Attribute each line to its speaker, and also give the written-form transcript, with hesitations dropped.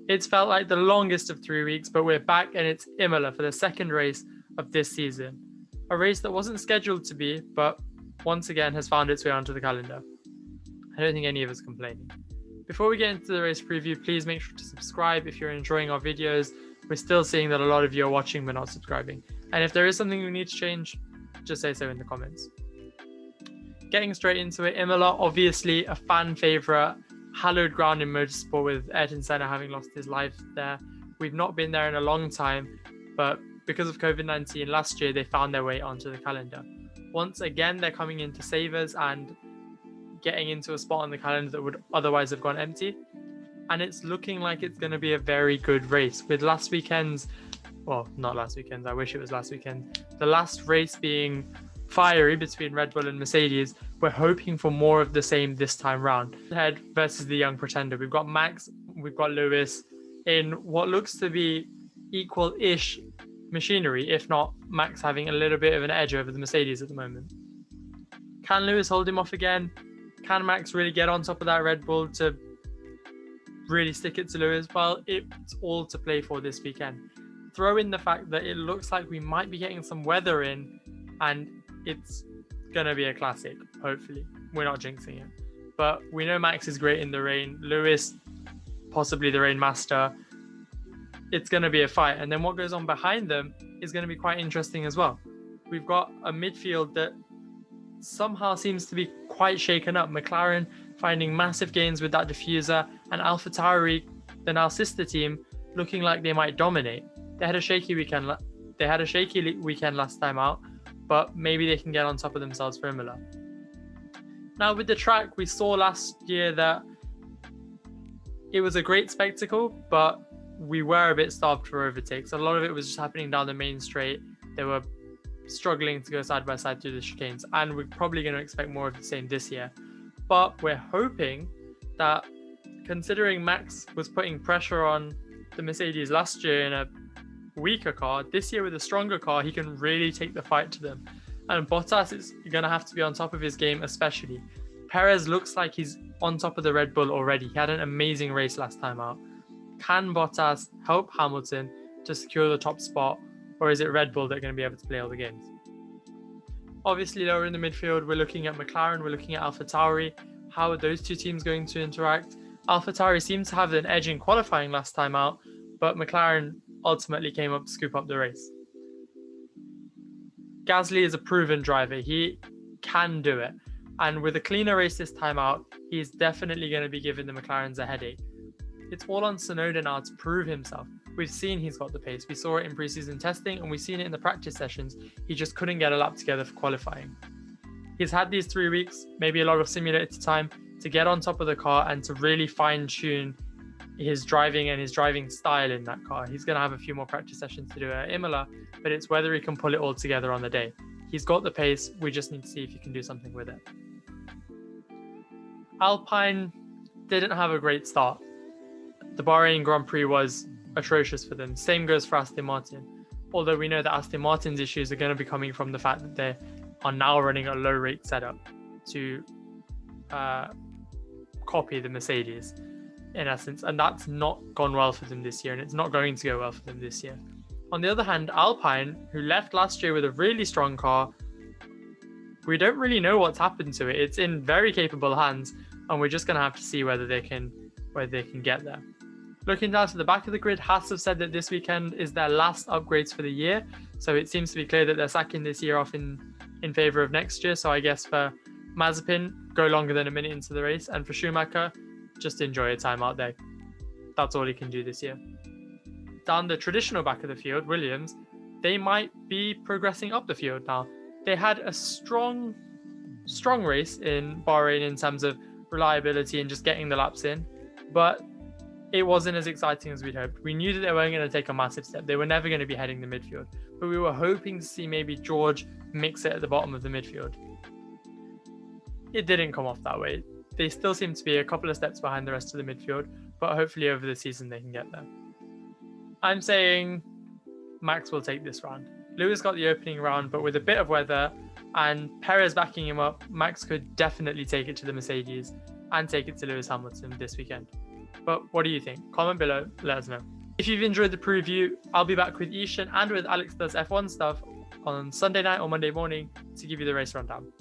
Speaker 1: It's felt like the longest of 3 weeks, but we're back and it's Imola for the second race of this season. A race that wasn't scheduled to be, but once again has found its way onto the calendar. I don't think any of us complaining. Before we get into the race preview, please make sure to subscribe if you're enjoying our videos. We're still seeing that a lot of you are watching but not subscribing. And if there is something we need to change, just say so in the comments. Getting straight into it, Imola, obviously a fan favourite, hallowed ground in motorsport with Ayrton Senna having lost his life there. We've not been there in a long time, but because of COVID-19 last year, they found their way onto the calendar. Once again, they're coming in to save us and getting into a spot on the calendar that would otherwise have gone empty. And it's looking like it's going to be a very good race. With last weekend's, well, not last weekend, I wish it was last weekend, the last race being fiery between Red Bull and Mercedes, we're hoping for more of the same this time round. Head versus the young pretender. We've got Max, we've got Lewis in what looks to be equal-ish machinery, if not Max having a little bit of an edge over the Mercedes at the moment. Can Lewis hold him off again? Can Max really get on top of that Red Bull to really stick it to Lewis? Well, it's all to play for this weekend. Throw in the fact that it looks like we might be getting some weather in and it's going to be a classic, hopefully. We're not jinxing it. But we know Max is great in the rain. Lewis, possibly the rain master. It's going to be a fight. And then what goes on behind them is going to be quite interesting as well. We've got a midfield that somehow seems to be quite shaken up. McLaren finding massive gains with that diffuser, and AlphaTauri, the now sister team, looking like they might dominate. They had a shaky weekend last time out, but maybe they can get on top of themselves for Imola. Now with the track, we saw last year that it was a great spectacle, but we were a bit starved for overtakes. A lot of it was just happening down the main straight. They were struggling to go side by side through the chicanes, and we're probably going to expect more of the same this year. But we're hoping that, considering Max was putting pressure on the Mercedes last year in a weaker car, this year with a stronger car, he can really take the fight to them. And Bottas is going to have to be on top of his game, especially. Perez looks like he's on top of the Red Bull already. He had an amazing race last time out. Can Bottas help Hamilton to secure the top spot, or is it Red Bull that are going to be able to play all the games? Obviously, lower in the midfield, we're looking at McLaren, we're looking at AlphaTauri. How are those two teams going to interact? AlphaTauri seems to have an edge in qualifying last time out, but McLaren ultimately came up to scoop up the race. Gasly is a proven driver. He can do it. And with a cleaner race this time out, he's definitely going to be giving the McLarens a headache. It's all on Tsunoda now to prove himself. We've seen he's got the pace. We saw it in preseason testing and we've seen it in the practice sessions. He just couldn't get a lap together for qualifying. He's had these 3 weeks, maybe a lot of simulated time, to get on top of the car and to really fine-tune his driving and his driving style in that car. He's going to have a few more practice sessions to do at Imola, but it's whether he can pull it all together on the day. He's got the pace. We just need to see if he can do something with it. Alpine didn't have a great start. The Bahrain Grand Prix was atrocious for them. Same goes for Aston Martin. Although we know that Aston Martin's issues are going to be coming from the fact that they are now running a low rate setup to copy the Mercedes in essence, and that's not gone well for them this year, and it's not going to go well for them this year. On the other hand, Alpine, who left last year with a really strong car, we don't really know what's happened to it. It's in very capable hands, and we're just going to have to see whether they can get there. Looking down to the back of the grid, Haas have said that this weekend is their last upgrades for the year, so it seems to be clear that they're sacking this year off in favour of next year. So I guess for Mazepin, go longer than a minute into the race, and for Schumacher, just enjoy a time out there. That's all he can do this year. Down the traditional back of the field, Williams, they might be progressing up the field now. They had a strong race in Bahrain in terms of reliability and just getting the laps in, but it wasn't as exciting as we'd hoped. We knew that they weren't going to take a massive step. They were never going to be heading the midfield, but we were hoping to see maybe George mix it at the bottom of the midfield. It didn't come off that way. They still seem to be a couple of steps behind the rest of the midfield, but hopefully over the season they can get there. I'm saying Max will take this round. Lewis got the opening round, but with a bit of weather and Perez backing him up, Max could definitely take it to the Mercedes and take it to Lewis Hamilton this weekend. But what do you think? Comment below, let us know. If you've enjoyed the preview, I'll be back with Ishan and with Alex Does F1 stuff on Sunday night or Monday morning to give you the race rundown.